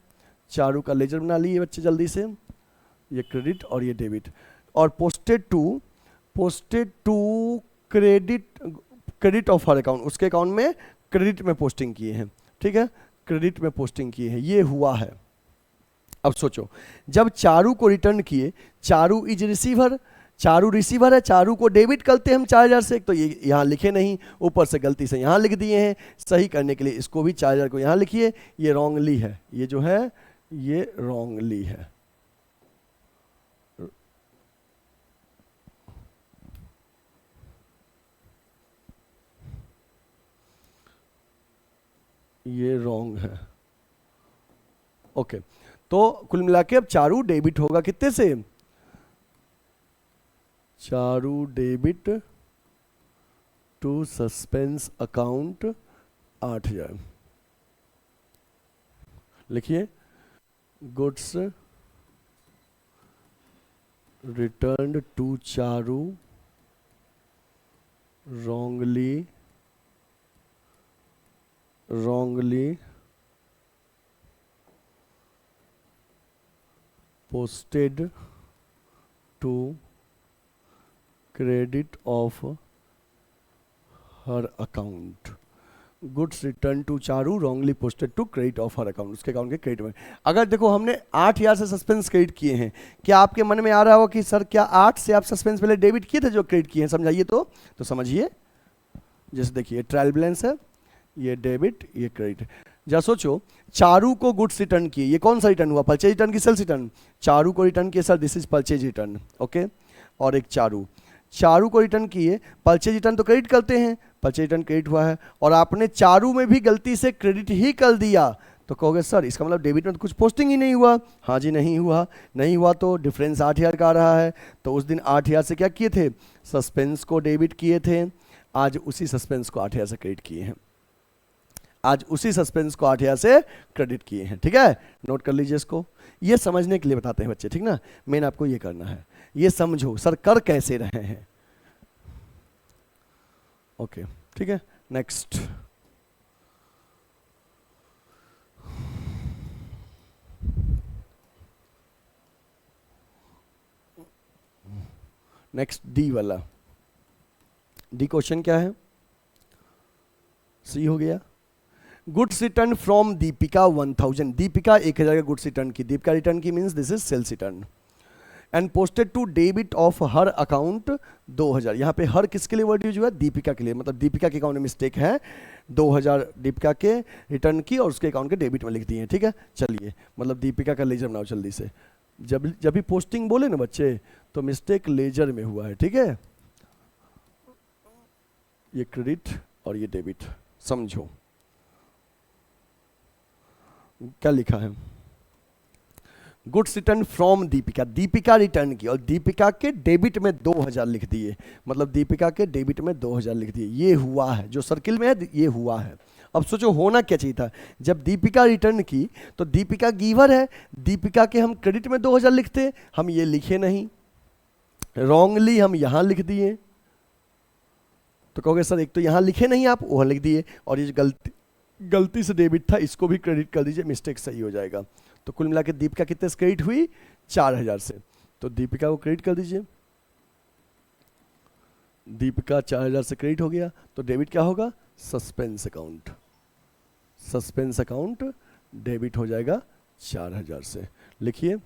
चारू का लेजर बना लिए बच्चे जल्दी से, ये क्रेडिट और ये डेबिट, और posted to credit of her account, उसके अकाउंट में क्रेडिट में पोस्टिंग किए हैं, ठीक है, क्रेडिट में पोस्टिंग किए हैं, ये हुआ है, अब सोचो, जब चारू को रिटर्न किए, Charu is receiver, Charu receiver है, चारू को डेबिट करते हैं हम 4000 से, तो ये यहाँ लिखे नहीं, ऊपर से गलती से यहाँ लिख दिए हैं। सही करने के लिए इसको भी 4000 को यहाँ लिखिए, ये रॉन्गली है, ये जो है ये रॉन्गली है। ये रॉन्ग है। ओके, तो कुल मिला के अब चारू डेबिट होगा कितने से, Charu debit to suspense account 8000। लिखिए, goods returned to Charu wrongly posted to credit of her account। Goods return to Charu wrongly posted to credit of her account, उसके अकाउंट के क्रेडिट में। अगर देखो हमने 8000 से सस्पेंस क्रेडिट किए हैं, क्या आपके मन में आ रहा होगा कि सर क्या 8 से आप सस्पेंस पहले डेबिट किए थे जो क्रेडिट किए हैं, समझाइए तो समझिए। जैसे देखिए ट्रायल बैलेंस है, ये डेबिट ये क्रेडिट। जरा सोचो, चारू को गुड्स रिटर्न किए, ये कौन सा रिटर्न हुआ, परचेज रिटर्न की सेल्स रिटर्न? चारू को रिटर्न किए sir, this is purchase return, okay. और एक चारू को रिटर्न किए, परचेज रिटर्न तो क्रेडिट करते हैं, परचेज रिटर्न क्रेडिट हुआ है, और आपने चारू में भी गलती से क्रेडिट ही कर दिया, तो कहोगे सर इसका मतलब डेबिट में तो कुछ पोस्टिंग ही नहीं हुआ। हाँ जी, नहीं हुआ तो डिफरेंस 8000 का आ रहा है। तो उस दिन 8000 से क्या किए थे, सस्पेंस को डेबिट किए थे, आज उसी सस्पेंस को 8000 से क्रेडिट किए हैं, आज उसी सस्पेंस को 8000 से क्रेडिट किए हैं। ठीक है, नोट कर लीजिए इसको, ये समझने के लिए बताते हैं बच्चे, ठीक ना। मेन आपको ये करना है, ये समझो सर कर कैसे रहे हैं। ओके ठीक है, नेक्स्ट। नेक्स्ट डी वाला, डी क्वेश्चन क्या है, सी हो गया। Goods return from Deepika 1000, Deepika 1000 का गुड्स रिटर्न की, दीपिका रिटर्न की means this is sales return, and posted to debit of her account 2000। यहाँ पे हर किसके लिए वर्ड यूज हुआ, दीपिका के लिए, मतलब दीपिका के अकाउंट में मिस्टेक है, 2000 दीपिका के रिटर्न की और उसके अकाउंट के डेबिट में लिख दिए हैं। ठीक है, चलिए, मतलब दीपिका का लेजर बनाओ जल्दी से। जब भी पोस्टिंग बोले ना बच्चे, तो मिस्टेक लेजर में हुआ है। ठीक है, ये क्रेडिट और ये डेबिट, समझो क्या लिखा है। Goods return from Deepika, Deepika return की और दीपिका के डेबिट में 2000 लिख दिए, मतलब दीपिका के डेबिट में 2000 लिख दिए, ये हुआ है, जो सर्किल में है ये हुआ है। अब सोचो होना क्या चाहिए था, जब दीपिका रिटर्न की तो दीपिका गिवर है, दीपिका के हम क्रेडिट में 2000 लिखते, हम ये लिखे नहीं, रॉन्गली हम यहां लिख दिए, तो कहोगे सर एक तो यहां लिखे नहीं आप, वहां लिख दिए, और ये गलती से डेबिट था, इसको भी क्रेडिट कर दीजिए, मिस्टेक सही हो जाएगा। तो कुल मिला के दीपिका कितने से क्रेडिट हुई, 4000 से, तो दीपिका को क्रेडिट कर दीजिए, दीपिका 4000 से क्रेडिट हो गया, तो डेबिट क्या होगा, suspense account, suspense account debit हो जाएगा 4000 से। लिखिए,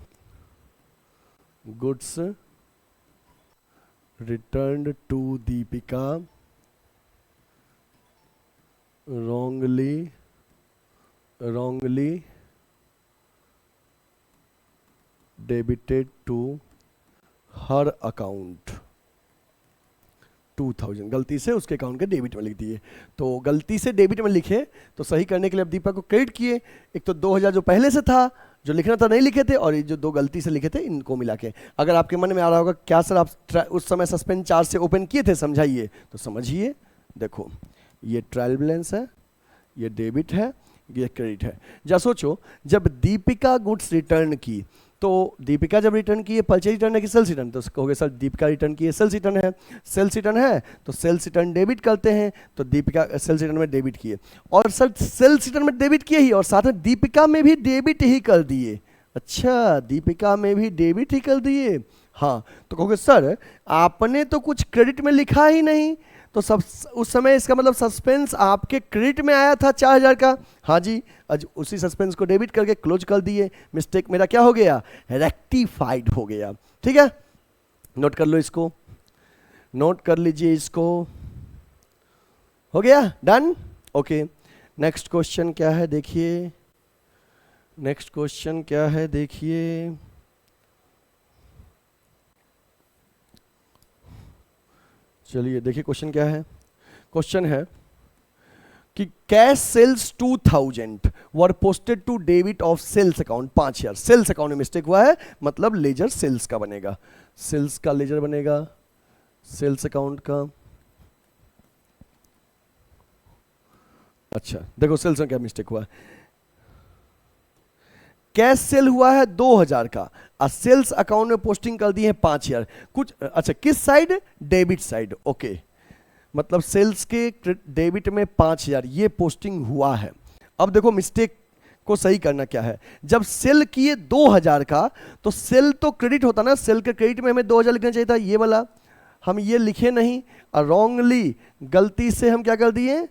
goods returned to Deepika wrongly debited to her account 2000, गलती से उसके अकाउंट के डेबिट में लिख दिए। तो गलती से डेबिट में लिखे तो सही करने के लिए अब दीपा को क्रेडिट किए, एक तो 2000 जो पहले से था, जो लिखना था नहीं लिखे थे, और ये जो 2 गलती से लिखे थे इनको मिला के। अगर आपके मन में आ रहा होगा क्या सर आप उस समय सस्पेंस 4 से ओपन किए थे, समझाइए, तो समझिए। देखो ये ट्रायल बैलेंस है, ये डेबिट है, ये क्रेडिट है। जा सोचो, जब दीपिका गुड्स रिटर्न की, तो दीपिका जब रिटर्न की, परचेज रिटर्न है कि सेल्स रिटर्न, तो कहोगे सर दीपिका रिटर्न की सेल्स रिटर्न है, सेल्स रिटर्न है तो सेल्स रिटर्न डेबिट करते हैं, तो दीपिका सेल्स रिटर्न में डेबिट किए, और सर सेल्स रिटर्न में डेबिट किए ही, और साथ में दीपिका में भी डेबिट ही कर दिए। अच्छा, दीपिका में भी डेबिट ही कर दिए, हाँ। तो कहोगे सर आपने तो कुछ क्रेडिट में लिखा ही नहीं, तो सब उस समय इसका मतलब सस्पेंस आपके क्रेडिट में आया था 4000 का, हाँ जी, आज उसी सस्पेंस को डेबिट करके क्लोज कर दिए, मिस्टेक मेरा क्या हो गया, रेक्टिफाइड हो गया। ठीक है, नोट कर लो इसको, नोट कर लीजिए इसको, हो गया, डन, ओके। नेक्स्ट क्वेश्चन क्या है देखिए, नेक्स्ट क्वेश्चन क्या है देखिए, चलिए देखिए क्वेश्चन क्या है। क्वेश्चन है कि cash sales 2000 were posted to debit of sales account 5000। Sales account में मिस्टेक हुआ है, मतलब लेजर सेल्स का बनेगा, सेल्स का लेजर बनेगा, सेल्स अकाउंट का। अच्छा देखो सेल्स में क्या मिस्टेक हुआ है, कैश सेल हुआ है 2000 का और सेल्स अकाउंट में पोस्टिंग कर दी है 5000 कुछ। अच्छा किस साइड, डेबिट साइड, ओके, मतलब सेल्स के डेबिट में 5000 ये पोस्टिंग हुआ है। अब देखो मिस्टेक को सही करना क्या है, जब सेल किए 2000 का तो सेल तो क्रेडिट होता ना, सेल के क्रेडिट में हमें 2000 लिखना चाहिए था, ये वाला हम ये लिखे नहीं और रॉन्गली गलती से हम क्या कर दिए,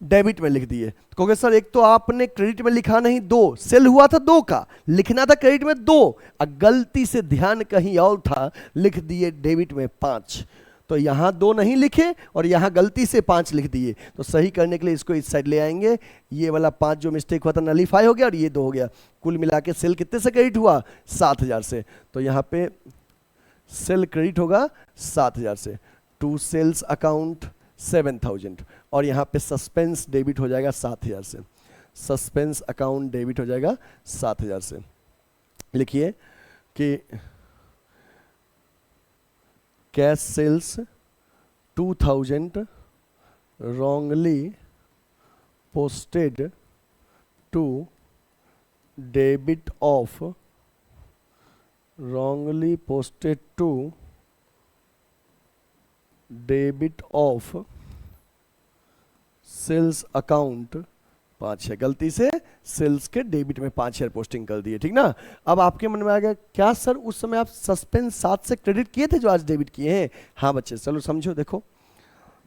डेबिट में लिख दिए। तो कहोगे सर एक तो आपने क्रेडिट में लिखा नहीं, दो सेल हुआ था 2 का, लिखना था क्रेडिट में 2 और गलती से ध्यान कहीं और था, लिख दिए डेबिट में 5। तो यहां 2 नहीं लिखे और यहां गलती से 5 लिख दिए। तो सही करने के लिए इसको इस साइड ले आएंगे, ये वाला 5 जो मिस्टेक हुआ था नलीफाई हो गया और ये 2 हो गया। कुल मिला के सेल कितने से क्रेडिट हुआ, 7000 से। तो यहां पे सेल क्रेडिट होगा 7000 से, टू सेल्स अकाउंट 7000 और यहाँ पे सस्पेंस डेबिट हो जाएगा 7000 से, सस्पेंस अकाउंट डेबिट हो जाएगा 7000 से। लिखिए कि cash sales 2000 wrongly posted to debit of, wrongly posted to debit of sales account 5000, गलती से सेल्स के डेबिट में 5000 पोस्टिंग कर दिए। ठीक ना, अब आपके मन में आ गया क्या सर उस समय आप सस्पेंस 7 से क्रेडिट किए थे जो आज डेबिट किए हैं। हाँ बच्चे चलो समझो, देखो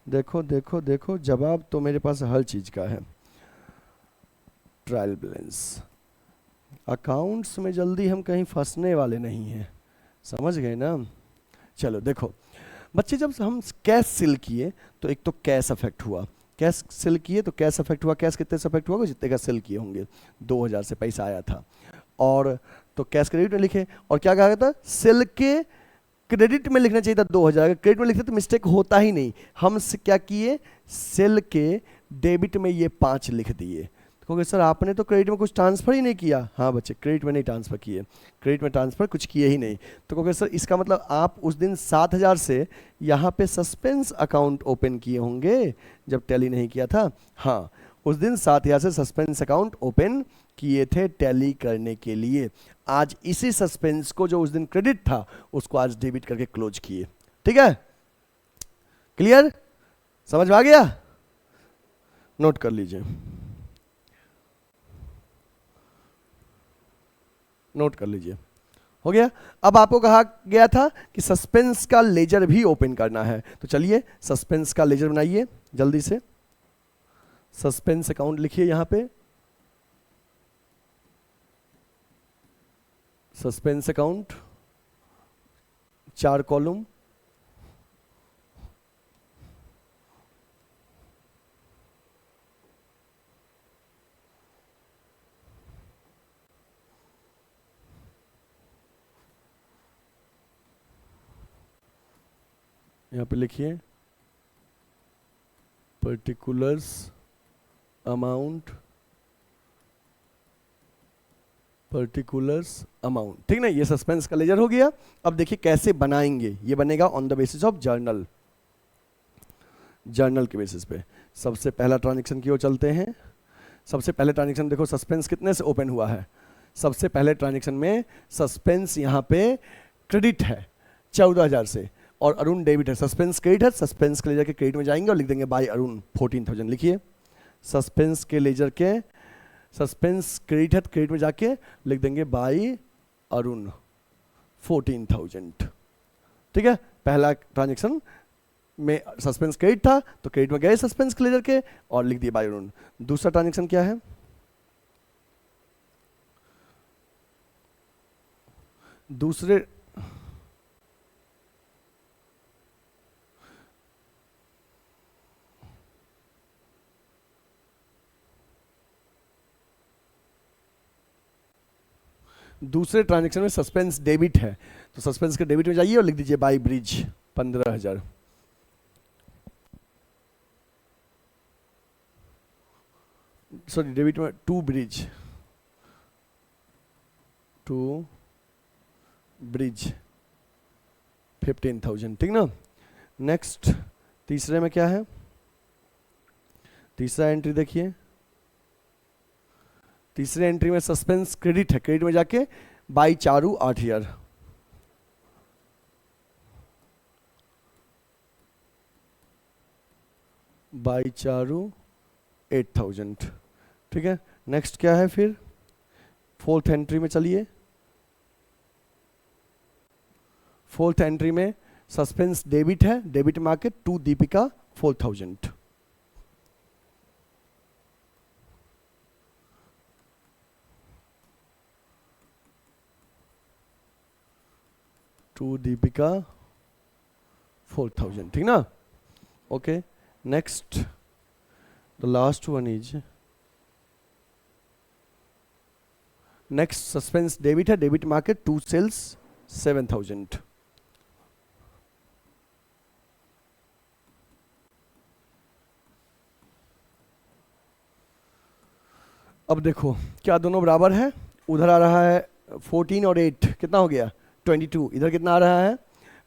देखो देखो देखो जवाब तो मेरे पास हर चीज का है। ट्रायल बैलेंस अकाउंट्स में जल्दी हम कहीं फंसने वाले नहीं हैं, समझ गए ना। चलो देखो बच्चे, जब हम कैश सेल किए तो एक तो कैश अफेक्ट हुआ, कैश सेल किए तो कैश अफेक्ट हुआ, कैश कितने से अफेक्ट हुआ, जितने का सेल किए होंगे, 2000 से पैसा आया था और तो कैश क्रेडिट में लिखे और क्या कहा था, सेल के क्रेडिट में लिखना चाहिए था 2000, क्रेडिट में लिखते तो मिस्टेक होता ही नहीं। हम क्या किए, सेल के डेबिट में ये 5 लिख दिए। कहोगे सर आपने तो क्रेडिट में कुछ ट्रांसफर ही नहीं किया। हाँ बच्चे क्रेडिट में नहीं ट्रांसफर किए, क्रेडिट में ट्रांसफर कुछ किए ही नहीं। तो कहोगे सर इसका मतलब आप उस दिन 7000 से यहाँ पे सस्पेंस अकाउंट ओपन किए होंगे जब टैली नहीं किया था। हाँ उस दिन 7000 से सस्पेंस अकाउंट ओपन किए थे टैली करने के लिए। आज इसी सस्पेंस को जो उस दिन क्रेडिट था उसको आज डेबिट करके क्लोज किए। ठीक है, क्लियर, समझ में आ गया, नोट कर लीजिए, नोट कर लीजिए, हो गया। अब आपको कहा गया था कि सस्पेंस का लेजर भी ओपन करना है, तो चलिए सस्पेंस का लेजर बनाइए जल्दी से। सस्पेंस अकाउंट लिखिए यहां पे, सस्पेंस अकाउंट 4 कॉलम, यहाँ पे लिखिए पर्टिकुलर्स अमाउंट, पर्टिकुलर्स अमाउंट। ठीक ना, ये सस्पेंस का लेजर हो गया। अब देखिए कैसे बनाएंगे, ये बनेगा on the basis of journal, journal के बेसिस पे। सबसे पहला ट्रांजेक्शन की ओर चलते हैं। सबसे पहले ट्रांजेक्शन देखो सस्पेंस कितने से ओपन हुआ है, सबसे पहले ट्रांजेक्शन में सस्पेंस यहाँ पे क्रेडिट है 14000 से और अरुण डेबिट है। सस्पेंस क्रेडिट है, सस्पेंस के लेजर के क्रेडिट में जाएंगे और लिख देंगे बाय अरुण 14000। लिखिए सस्पेंस के लेजर के, सस्पेंस क्रेडिट है, क्रेडिट में जाके लिख देंगे बाय अरुण 14000। ठीक है, पहला ट्रांजेक्शन में सस्पेंस क्रेडिट था तो क्रेडिट में गए सस्पेंस के लेजर के और लिख दिए बाय ऑन। दूसरा ट्रांजेक्शन क्या है, दूसरे ट्रांजेक्शन में सस्पेंस डेबिट है तो सस्पेंस के डेबिट में जाइए और लिख दीजिए बाय ब्रिज 15,000। सॉरी डेबिट में टू ब्रिज 15,000, ठीक ना। नेक्स्ट तीसरे में क्या है, तीसरा एंट्री देखिए, तीसरे एंट्री में सस्पेंस क्रेडिट है, क्रेडिट में जाके बाई चारू 8,000, बाई चारू 8,000, ठीक है। नेक्स्ट क्या है फिर, फोर्थ एंट्री में चलिए, फोर्थ एंट्री में सस्पेंस डेबिट है, debit market to Deepika 4,000, to Deepika 4,000, ठीक ना। Okay next the last one is, next suspense debit है, डेबिट मार्केट टू सेल्स 7,000, अब देखो क्या दोनों बराबर है, उधर आ रहा है 14 और 8 कितना हो गया 22, इधर कितना आ रहा है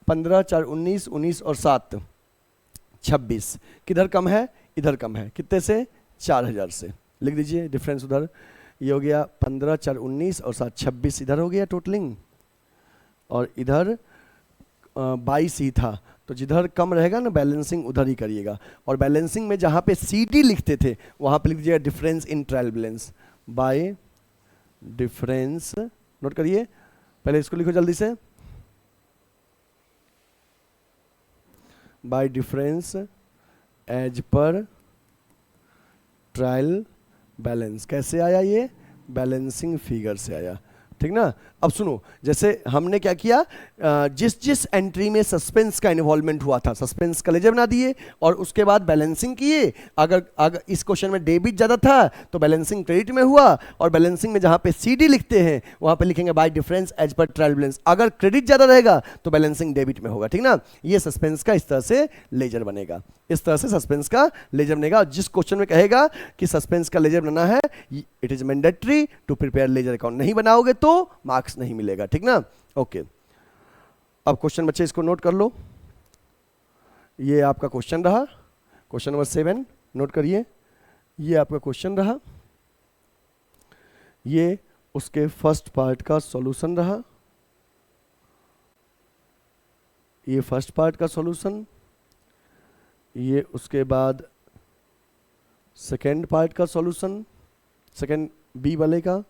15 4 19, 19 और 7 26, किधर कम है इधर कम है, कितने से 4,000 से, लिख दीजिए डिफरेंस उधर, ये हो गया 15 4 19 और 7 26, इधर हो गया टोटलिंग, और इधर 22 ही था, तो जिधर कम रहेगा ना बैलेंसिंग उधर ही करिएगा, और बैलेंसिंग में जहाँ पे CD लिखते थे वहाँ पे लिख दीजिएगा difference in trial balance by difference, note करिए, पहले इसको लिखो जल्दी से, by difference as per trial balance, कैसे आया ये, बैलेंसिंग फिगर से आया, ठीक ना। अब सुनो, जैसे हमने क्या किया, जिस जिस एंट्री में सस्पेंस का इन्वॉल्वमेंट हुआ था सस्पेंस का लेजर बना दिए और उसके बाद बैलेंसिंग किए, अगर इस क्वेश्चन में डेबिट ज़्यादा था तो बैलेंसिंग क्रेडिट में हुआ, और बैलेंसिंग में जहाँ पे CD लिखते हैं वहाँ पे लिखेंगे by difference as per trial balance, अगर क्रेडिट ज़्यादा रहेगा तो बैलेंसिंग डेबिट में होगा, ठीक ना। ये सस्पेंस का इस तरह से लेजर बनेगा, इस तरह से सस्पेंस का लेजर बनेगा। जिस क्वेश्चन में कहेगा कि सस्पेंस का लेजर बनाना है, it is mandatory to prepare ledger account, नहीं बनाओगे तो मार्क्स नहीं मिलेगा, ठीक ना। ओके अब क्वेश्चन बच्चे इसको नोट कर लो, ये आपका क्वेश्चन रहा, क्वेश्चन नंबर 7 नोट करिए, ये आपका क्वेश्चन रहा, ये उसके फर्स्ट पार्ट का सॉल्यूशन रहा, ये फर्स्ट पार्ट का सॉल्यूशन, ये उसके बाद सेकेंड पार्ट का सॉल्यूशन, सेकेंड बी वाले का,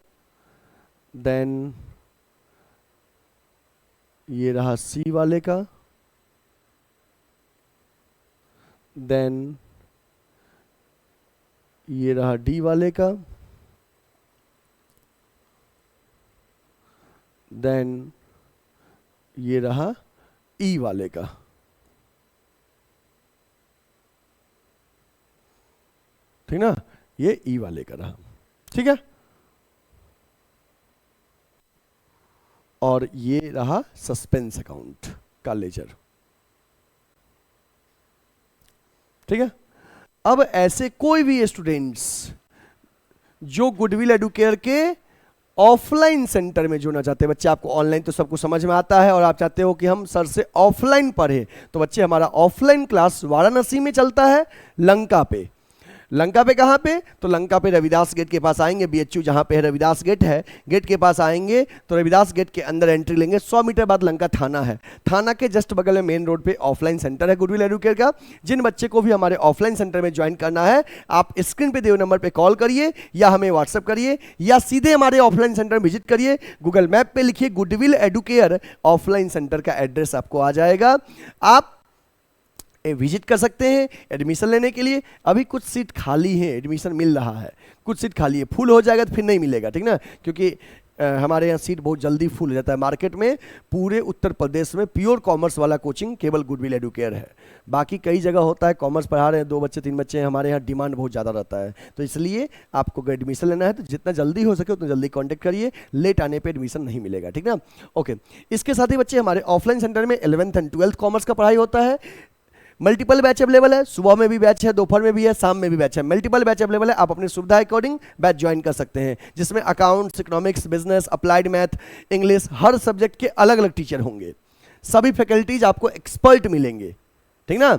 देन ये रहा सी वाले का, देन ये रहा डी वाले का, देन ये रहा ई वाले का, ठीक ना, ये ई वाले का रहा, ठीक है। और ये रहा सस्पेंस अकाउंट का लेजर, ठीक है। अब ऐसे कोई भी स्टूडेंट्स जो गुडविल एडुकेयर के ऑफलाइन सेंटर में जुड़ना चाहते हैं, बच्चे आपको ऑनलाइन तो सब कुछ समझ में आता है और आप चाहते हो कि हम सर से ऑफलाइन पढ़े, तो बच्चे हमारा ऑफलाइन क्लास वाराणसी में चलता है, लंका पे। लंका पे कहाँ पे, तो लंका पे रविदास गेट के पास आएंगे, BHU जहाँ पे है रविदास गेट है, गेट के पास आएंगे तो रविदास गेट के अंदर एंट्री लेंगे, 100 मीटर बाद लंका थाना है, थाना के जस्ट बगल में मेन रोड पे ऑफलाइन सेंटर है गुडविल एडुकेयर का। जिन बच्चे को भी हमारे ऑफलाइन सेंटर में ज्वाइन करना है, आप स्क्रीन पे दिए नंबर पे कॉल करिए या हमें व्हाट्सअप करिए या सीधे हमारे ऑफलाइन सेंटर में विजिट करिए, गूगल मैप पे लिखिए गुडविल एडुकेयर ऑफलाइन सेंटर का एड्रेस आपको आ जाएगा। आप विजिट कर सकते हैं एडमिशन लेने के लिए। अभी कुछ सीट खाली है, एडमिशन मिल रहा है, कुछ सीट खाली है, फुल हो जाएगा तो फिर नहीं मिलेगा, ठीक ना, क्योंकि हमारे यहाँ सीट बहुत जल्दी फुल हो जाता है। मार्केट में पूरे उत्तर प्रदेश में प्योर कॉमर्स वाला कोचिंग केवल गुडविल एडुकेयर है। बाकी कई जगह होता है कॉमर्स पढ़ा रहे हैं, 2 बच्चे 3 बच्चे हैं, हमारे यहाँ डिमांड बहुत ज़्यादा रहता है। तो इसलिए आपको अगर एडमिशन लेना है तो जितना जल्दी हो सके उतना जल्दी कॉन्टैक्ट करिए, लेट आने पर एडमिशन नहीं मिलेगा, ठीक ना। ओके, इसके साथ ही बच्चे हमारे ऑफलाइन सेंटर में 11th एंड 12th कॉमर्स का पढ़ाई होता है। मल्टीपल बैच अवेलेबल है, सुबह में भी बैच है, दोपहर में भी है, शाम में भी बैच है। मल्टीपल बैच अवेलेबल है, आप अपनी सुविधा अकॉर्डिंग बैच ज्वाइन कर सकते हैं, जिसमें accounts, economics, business, applied math, English, हर सब्जेक्ट के अलग अलग टीचर होंगे। सभी फैकल्टीज आपको एक्सपर्ट मिलेंगे, ठीक ना।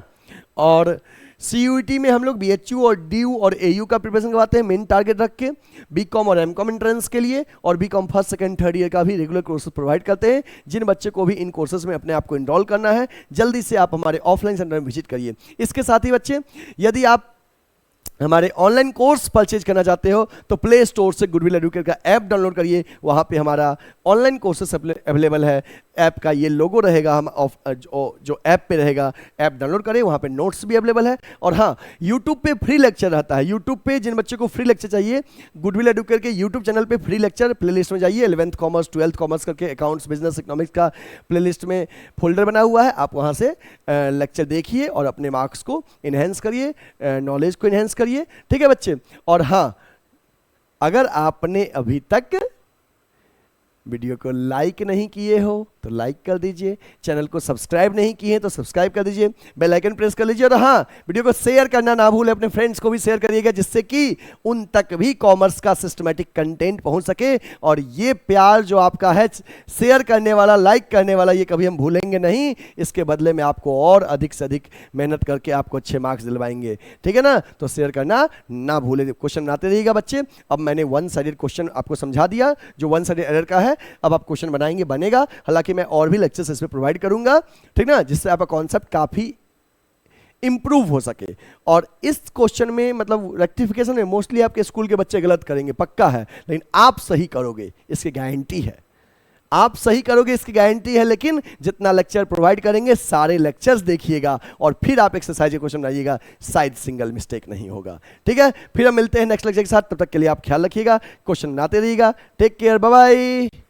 और CUET में हम लोग BHU और DU और AU का प्रिपरेशन करवाते हैं मेन टारगेट रख के। BCom और MCom एंट्रेंस के लिए और BCom first second third year का भी रेगुलर कोर्सेज प्रोवाइड करते हैं। जिन बच्चे को भी इन कोर्सेज में अपने आप को इनरोल करना है, जल्दी से आप हमारे ऑफलाइन सेंटर में विजिट करिए। इसके साथ ही बच्चे, यदि आप हमारे ऑनलाइन कोर्स परचेज करना चाहते हो तो प्ले स्टोर से गुडविल एडुकेयर का ऐप डाउनलोड करिए, वहाँ पे हमारा ऑनलाइन कोर्सेस अवेलेबल है। ऐप का ये लोगो रहेगा, हम जो ऐप पे रहेगा, ऐप डाउनलोड करें, वहाँ पे नोट्स भी अवेलेबल है। और हाँ, यूट्यूब पे फ्री लेक्चर रहता है। यूट्यूब पे जिन बच्चों को फ्री लेक्चर चाहिए, गुडविल एडुकेयर के यूट्यूब चैनल पे फ्री लेक्चर प्लेलिस्ट में जाइए, 11th कॉमर्स 12th कॉमर्स करके अकाउंट्स, बिजनेस, इकोनॉमिक्स का प्लेलिस्ट में फोल्डर बना हुआ है। आप वहाँ से लेक्चर देखिए और अपने मार्क्स को इन्हेंस करिए, नॉलेज को इन्हेंस करिए, ठीक है बच्चे। और हाँ, अगर आपने अभी तक वीडियो को लाइक नहीं किए हो तो लाइक कर दीजिए, चैनल को सब्सक्राइब नहीं किए तो सब्सक्राइब कर दीजिए, बेल आइकन प्रेस कर लीजिए। और हाँ, वीडियो को शेयर करना ना भूलें, अपने फ्रेंड्स को भी शेयर करिएगा, जिससे कि उन तक भी कॉमर्स का सिस्टमैटिक कंटेंट पहुंच सके। और ये प्यार जो आपका है, शेयर करने वाला, लाइक करने वाला, ये कभी हम भूलेंगे नहीं। इसके बदले में आपको और अधिक से अधिक मेहनत करके आपको अच्छे मार्क्स दिलवाएंगे, ठीक है ना। तो शेयर करना ना भूलें। क्वेश्चन बनाते रहिएगा बच्चे। अब मैंने वन साइडेड क्वेश्चन आपको समझा दिया, जो वन साइडेड एरर का है। अब आप क्वेश्चन बनाएंगे, बनेगा। हालांकि मैं और भी लेक्चर्स इसमें प्रोवाइड करूंगा, ठीक ना, जिससे आपका कॉन्सेप्ट काफी इंप्रूव हो सके। और इस क्वेश्चन में मतलब रेक्टिफिकेशन में मोस्टली आपके स्कूल के बच्चे गलत करेंगे, पक्का है, लेकिन आप सही करोगे इसकी गारंटी है। आप सही करोगे इसकी गारंटी है। लेकिन जितना लेक्चर प्रोवाइड करेंगे, सारे लेक्चर्स देखिएगा और फिर आप एक्सरसाइज क्वेश्चन बनाइएगा, शायद सिंगल मिस्टेक नहीं होगा, ठीक है। फिर हम मिलते हैं नेक्स्ट लेक्चर के साथ, तब तक के लिए आप ख्याल रखिएगा, क्वेश्चन बनाते रहिएगा। Take care, bye bye.